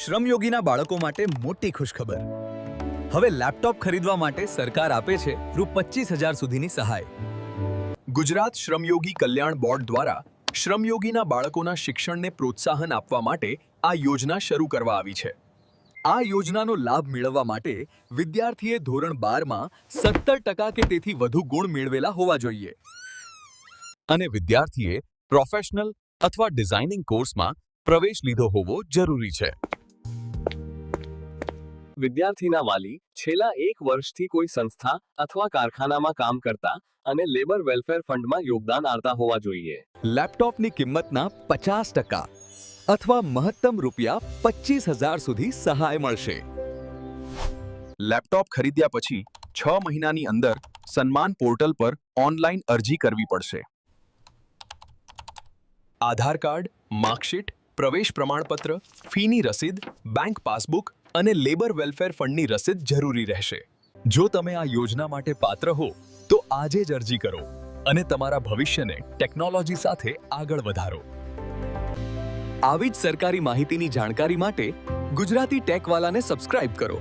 શ્રમયોગીના બાળકો માટે મોટી ખુશખબર. હવે લેપટોપ ખરીદવા માટે સરકાર આપે છે ₹25,000 સુધીની સહાય. ગુજરાત શ્રમયોગી કલ્યાણ બોર્ડ દ્વારા શ્રમયોગીના બાળકોના શિક્ષણને પ્રોત્સાહન આપવા માટે આ યોજના શરૂ કરવા આવી છે. આ યોજનાનો લાભ મેળવવા માટે વિદ્યાર્થીએ ધોરણ 12માં 70% કે તેથી વધુ ગુણ મેળવેલા હોવા જોઈએ અને વિદ્યાર્થીએ પ્રોફેશનલ અથવા ડિઝાઇનિંગ કોર્સમાં પ્રવેશ લીધો હોવો જરૂરી છે. વિદ્યાર્થીના વાલી છેલ્લા 1 વર્ષથી કોઈ સંસ્થા અથવા કારખાનામાં કામ કરતા અને લેબર વેલફેર ફંડમાં યોગદાન આપતા હોવા જોઈએ. લેપટોપની કિંમતના 50% અથવા મહત્તમ ₹25,000 સુધી સહાય મળશે. લેપટોપ ખરીદ્યા પછી 6 મહિનાની અંદર સન્માન પોર્ટલ પર ઓનલાઈન અરજી કરવી પડશે. આધાર કાર્ડ, માર્કશીટ, પ્રવેશ પ્રમાણપત્ર, ફીની રસીદ, બેંક પાસબુક અને લેબર વેલફેર ફંડની રસીદ જરૂરી રહેશે. જો તમે આ યોજના માટે પાત્ર હો તો આજે જ અરજી કરો અને તમારા ભવિષ્યને ટેકનોલોજી સાથે આગળ વધારો. આવી જ સરકારી માહિતીની જાણકારી માટે ગુજરાતી ટેકવાલાને સબસ્ક્રાઇબ કરો.